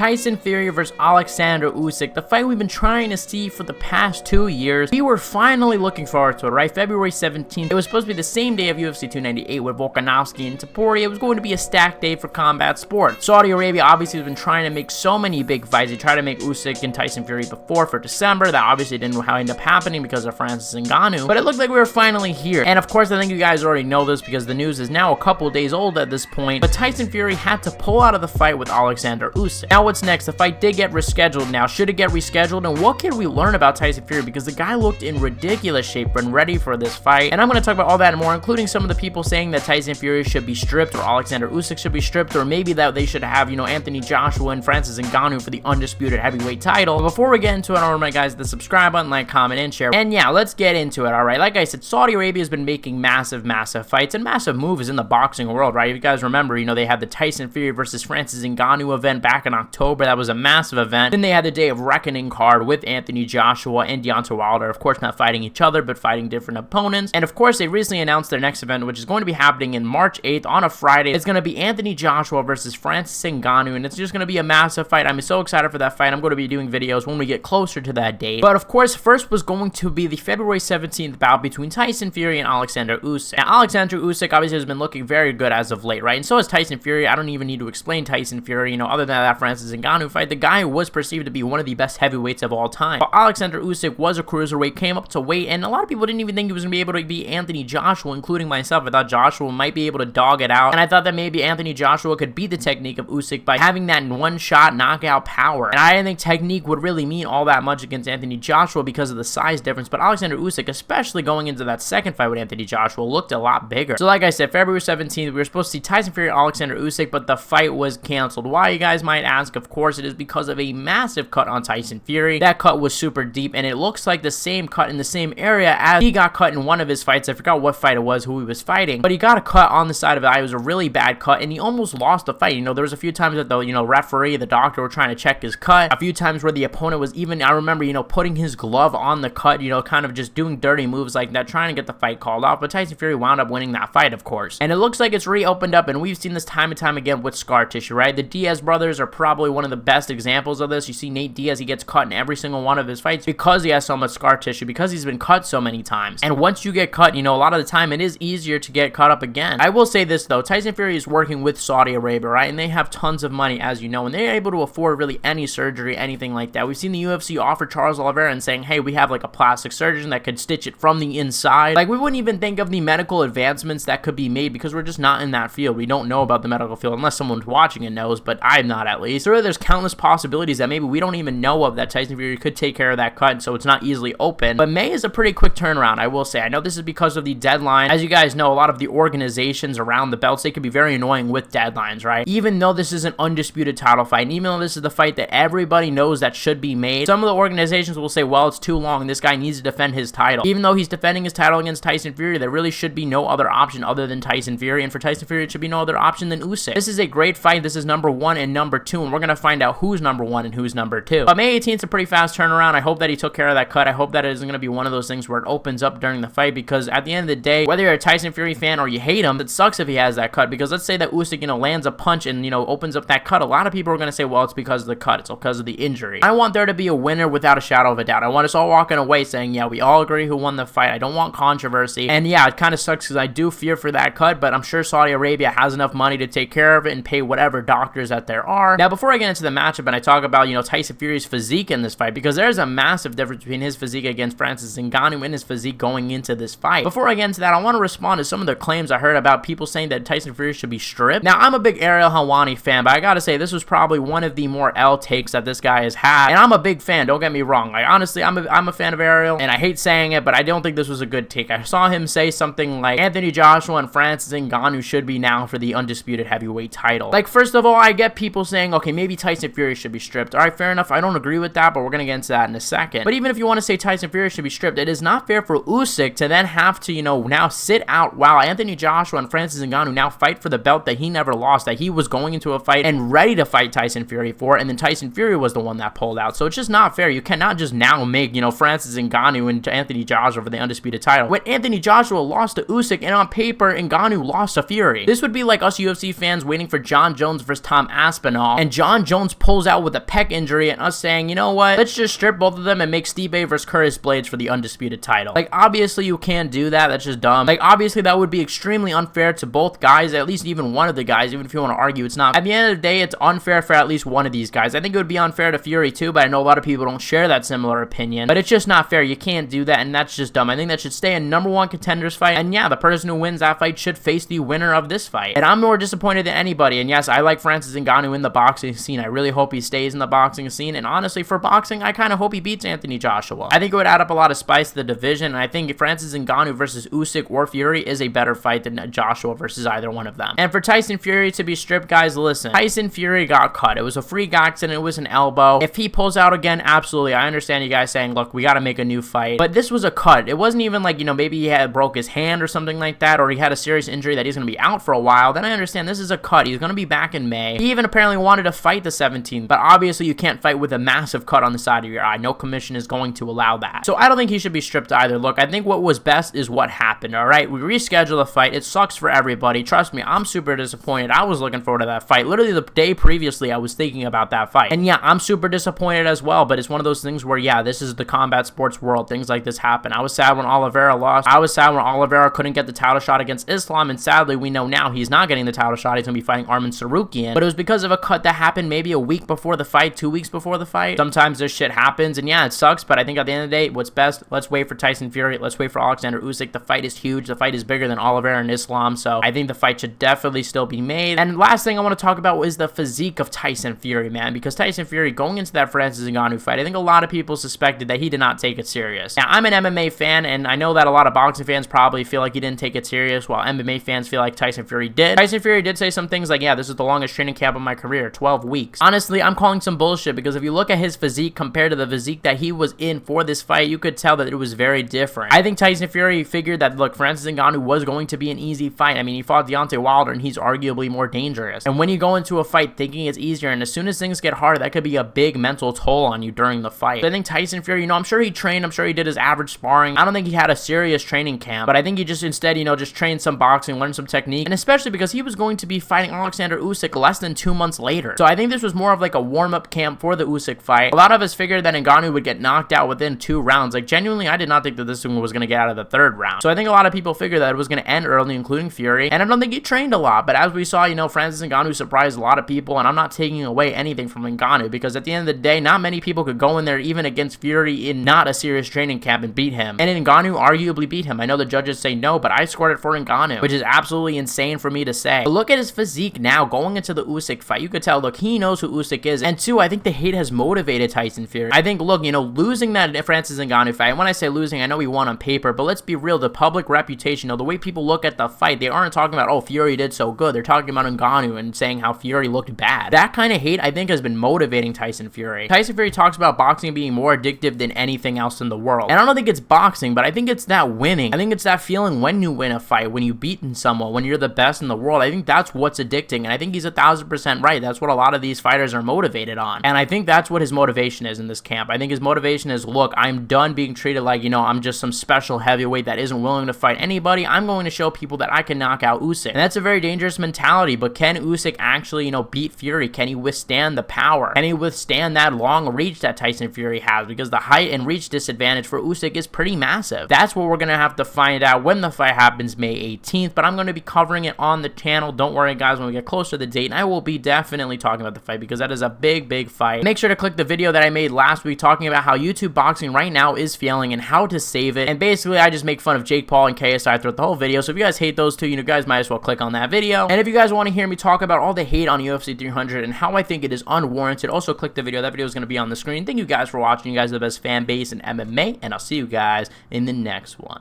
Tyson Fury versus Oleksandr Usyk, the fight we've been trying to see for the past 2 years. We were finally looking forward to it, right? February 17th. It was supposed to be the same day of UFC 298 with Volkanovski and Tapori. It was going to be a stacked day for combat sports. Saudi Arabia obviously has been trying to make so many big fights. They tried to make Usyk and Tyson Fury before for December. That obviously didn't end up happening because of Francis Ngannou. But it looked like we were finally here. And of course, I think you guys already know this because the news is now a couple days old at this point. But Tyson Fury had to pull out of the fight with Oleksandr Usyk. Now what's next? The fight did get rescheduled now. Should it get rescheduled? And what can we learn about Tyson Fury? Because the guy looked in ridiculous shape when ready for this fight. And I'm going to talk about all that and more, including some of the people saying that Tyson Fury should be stripped or Oleksandr Usyk should be stripped, or maybe that they should have, Anthony Joshua and Francis Ngannou for the undisputed heavyweight title. But before we get into it, I want to remind you guys to subscribe button, like, comment, and share. And yeah, let's get into it, alright? Like I said, Saudi Arabia has been making massive fights and massive moves in the boxing world, right? If you guys remember, they had the Tyson Fury versus Francis Ngannou event back in October. That was a massive event. Then they had the Day of Reckoning card with Anthony Joshua and Deontay Wilder, of course not fighting each other, but fighting different opponents. And of course, they recently announced their next event, which is going to be happening in March 8th on a Friday. It's going to be Anthony Joshua versus Francis Ngannou, and it's just going to be a massive fight. I'm so excited for that fight. I'm going to be doing videos when we get closer to that date. But of course, first was going to be the February 17th bout between Tyson Fury and Oleksandr Usyk. Now, Oleksandr Usyk obviously has been looking very good as of late, right? And so has Tyson Fury. I don't even need to explain Tyson Fury, other than that Francis Ngannou fight. The guy was perceived to be one of the best heavyweights of all time. But Oleksandr Usyk was a cruiserweight, came up to weight, and a lot of people didn't even think he was going to be able to beat Anthony Joshua, including myself. I thought Joshua might be able to dog it out, and I thought that maybe Anthony Joshua could beat the technique of Usyk by having that one-shot knockout power. And I didn't think technique would really mean all that much against Anthony Joshua because of the size difference, but Oleksandr Usyk, especially going into that second fight with Anthony Joshua, looked a lot bigger. So like I said, February 17th, we were supposed to see Tyson Fury and Oleksandr Usyk, but the fight was canceled. Why, you guys might ask? Of course, it is because of a massive cut on Tyson Fury. That cut was super deep, and it looks like the same cut in the same area as he got cut in one of his fights. I forgot what fight it was, who he was fighting, but he got a cut on the side of the eye. It was a really bad cut, and he almost lost the fight. There was a few times that the, referee, the doctor were trying to check his cut. A few times where the opponent was even, I remember, putting his glove on the cut, kind of just doing dirty moves like that, trying to get the fight called off, but Tyson Fury wound up winning that fight, of course. And it looks like it's reopened up, and we've seen this time and time again with scar tissue, right? The Diaz brothers are probably one of the best examples of this. You see Nate Diaz, he gets cut in every single one of his fights because he has so much scar tissue, because he's been cut so many times. And once you get cut, a lot of the time it is easier to get cut up again. I will say this though, Tyson Fury is working with Saudi Arabia, right? And they have tons of money, as you know, and they're able to afford really any surgery, anything like that. We've seen the UFC offer Charles Oliveira and saying, hey, we have like a plastic surgeon that could stitch it from the inside. Like, we wouldn't even think of the medical advancements that could be made because we're just not in that field. We don't know about the medical field unless someone's watching and knows, but I'm not, at least. So there's countless possibilities that maybe we don't even know of, that Tyson Fury could take care of that cut, so it's not easily open. But May is a pretty quick turnaround, I will say. I know this is because of the deadline. As you guys know, a lot of the organizations around the belts, they can be very annoying with deadlines, right? Even though this is an undisputed title fight, and even though this is the fight that everybody knows that should be made, some of the organizations will say, well, it's too long, this guy needs to defend his title. Even though he's defending his title against Tyson Fury, there really should be no other option other than Tyson Fury, and for Tyson Fury, it should be no other option than Usyk. This is a great fight. This is number 1 and number 2, and we're going to find out who's number 1 and who's number 2. But May 18th is a pretty fast turnaround. I hope that he took care of that cut. I hope that it isn't going to be one of those things where it opens up during the fight, because at the end of the day, whether you're a Tyson Fury fan or you hate him, it sucks if he has that cut, because let's say that Usyk, lands a punch and, opens up that cut. A lot of people are going to say, well, it's because of the cut. It's because of the injury. I want there to be a winner without a shadow of a doubt. I want us all walking away saying, yeah, we all agree who won the fight. I don't want controversy. And yeah, it kind of sucks because I do fear for that cut, but I'm sure Saudi Arabia has enough money to take care of it and pay whatever doctors that there are. Now, before I get into the matchup and I talk about, Tyson Fury's physique in this fight, because there's a massive difference between his physique against Francis Ngannou and his physique going into this fight. Before I get into that, I want to respond to some of the claims I heard about people saying that Tyson Fury should be stripped. Now, I'm a big Ariel Helwani fan, but I gotta say, this was probably one of the more L takes that this guy has had, and I'm a big fan, don't get me wrong. Like, honestly, I'm a fan of Ariel, and I hate saying it, but I don't think this was a good take. I saw him say something like, Anthony Joshua and Francis Ngannou should be now for the undisputed heavyweight title. Like, first of all, I get people saying, okay, maybe Tyson Fury should be stripped. Alright, fair enough, I don't agree with that, but we're gonna get into that in a second. But even if you want to say Tyson Fury should be stripped, it is not fair for Usyk to then have to, now sit out while Anthony Joshua and Francis Ngannou now fight for the belt that he never lost, that he was going into a fight and ready to fight Tyson Fury for, and then Tyson Fury was the one that pulled out. So it's just not fair. You cannot just now make, Francis Ngannou and Anthony Joshua for the undisputed title when Anthony Joshua lost to Usyk, and on paper, Ngannou lost to Fury. This would be like us UFC fans waiting for John Jones versus Tom Aspinall, and John John Jones pulls out with a pec injury and us saying, you know what, let's just strip both of them and make Stipe versus Curtis Blades for the undisputed title. Like, obviously you can't do that. That's just dumb. Like, obviously that would be extremely unfair to both guys, at least even one of the guys, even if you want to argue it's not. At the end of the day, it's unfair for at least one of these guys. I think it would be unfair to Fury too, but I know a lot of people don't share that similar opinion. But it's just not fair. You can't do that, and that's just dumb. I think that should stay a #1 contenders fight, and yeah, the person who wins that fight should face the winner of this fight. And I'm more disappointed than anybody, and yes, I like Francis Ngannou in the boxing scene. I really hope he stays in the boxing scene, and honestly, for boxing, I kind of hope he beats Anthony Joshua. I think it would add up a lot of spice to the division, and I think Francis Ngannou versus Usyk or Fury is a better fight than Joshua versus either one of them. And for Tyson Fury to be stripped, guys, listen, Tyson Fury got cut. It was a freak accident. It was an elbow. If he pulls out again, absolutely, I understand you guys saying, look, we got to make a new fight, but this was a cut. It wasn't even like, you know, maybe he had broke his hand or something like that, or he had a serious injury that he's going to be out for a while. Then I understand this is a cut. He's going to be back in May. He even apparently wanted to fight the 17th, but obviously you can't fight with a massive cut on the side of your eye. No commission is going to allow that. So I don't think he should be stripped either. Look, I think what was best is what happened, all right? We rescheduled the fight. It sucks for everybody. Trust me, I'm super disappointed. I was looking forward to that fight. Literally the day previously, I was thinking about that fight. And yeah, I'm super disappointed as well, but it's one of those things where, yeah, this is the combat sports world. Things like this happen. I was sad when Oliveira lost. I was sad when Oliveira couldn't get the title shot against Islam, and sadly, we know now he's not getting the title shot. He's going to be fighting Arman Sarukian, but it was because of a cut that happened maybe a week before the fight, 2 weeks before the fight. Sometimes this shit happens, and yeah, it sucks, but I think at the end of the day, what's best, let's wait for Tyson Fury. Let's wait for Oleksandr Usyk. The fight is huge. The fight is bigger than Oliveira and Islam, so I think the fight should definitely still be made. And last thing I want to talk about is the physique of Tyson Fury, man, because Tyson Fury, going into that Francis Ngannou fight, I think a lot of people suspected that he did not take it serious. Now, I'm an MMA fan, and I know that a lot of boxing fans probably feel like he didn't take it serious, while MMA fans feel like Tyson Fury did. Tyson Fury did say some things like, yeah, this is the longest training camp of my career, 12 weeks. Honestly, I'm calling some bullshit, because if you look at his physique compared to the physique that he was in for this fight, you could tell that it was very different. I think Tyson Fury figured that, look, Francis Ngannou was going to be an easy fight. I mean, he fought Deontay Wilder, and he's arguably more dangerous. And when you go into a fight thinking it's easier, and as soon as things get hard, that could be a big mental toll on you during the fight. So I think Tyson Fury, you know, I'm sure he trained, I'm sure he did his average sparring. I don't think he had a serious training camp, but I think he just instead, you know, just trained some boxing, learned some technique, and especially because he was going to be fighting Oleksandr Usyk less than 2 months later. So I think this was more of like a warm-up camp for the Usyk fight. A lot of us figured that Ngannou would get knocked out within 2 rounds. Like, genuinely, I did not think that this one was going to get out of the 3rd round. So I think a lot of people figured that it was going to end early, including Fury, and I don't think he trained a lot, but as we saw, you know, Francis Ngannou surprised a lot of people, and I'm not taking away anything from Ngannou, because at the end of the day, not many people could go in there even against Fury in not a serious training camp and beat him, and Ngannou arguably beat him. I know the judges say no, but I scored it for Ngannou, which is absolutely insane for me to say. But look at his physique now going into the Usyk fight. You could tell, look, he knows who Usyk is, and 2, I think the hate has motivated Tyson Fury. I think, look, you know, losing that Francis Ngannou fight, and when I say losing, I know he won on paper, but let's be real, the public reputation, you know, the way people look at the fight, they aren't talking about, oh, Fury did so good. They're talking about Ngannou and saying how Fury looked bad. That kind of hate, I think, has been motivating Tyson Fury. Tyson Fury talks about boxing being more addictive than anything else in the world, and I don't think it's boxing, but I think it's that winning. I think it's that feeling when you win a fight, when you've beaten someone, when you're the best in the world. I think that's what's addicting, and I think he's 1000% right. That's what a lot of these fighters are motivated on, and I think that's what his motivation is in this camp. I think his motivation is, look, I'm done being treated like, you know, I'm just some special heavyweight that isn't willing to fight anybody. I'm going to show people that I can knock out Usyk, and that's a very dangerous mentality. But can Usyk actually, you know, beat Fury? Can he withstand the power? Can he withstand that long reach that Tyson Fury has? Because the height and reach disadvantage for Usyk is pretty massive. That's what we're gonna have to find out when the fight happens, May 18th, but I'm going to be covering it on the channel. Don't worry, guys, when we get closer to the date, and I will be definitely talking about the fight, because that is a big fight. Make sure to click the video that I made last week talking about how YouTube boxing right now is failing and how to save it, and basically I just make fun of Jake Paul and KSI throughout the whole video. So if you guys hate those two, you know, guys might as well click on that video. And if you guys want to hear me talk about all the hate on UFC 300 and how I think it is unwarranted, also click the video. That video is going to be on the screen. Thank you guys for watching. You guys are the best fan base in MMA, and I'll see you guys in the next one.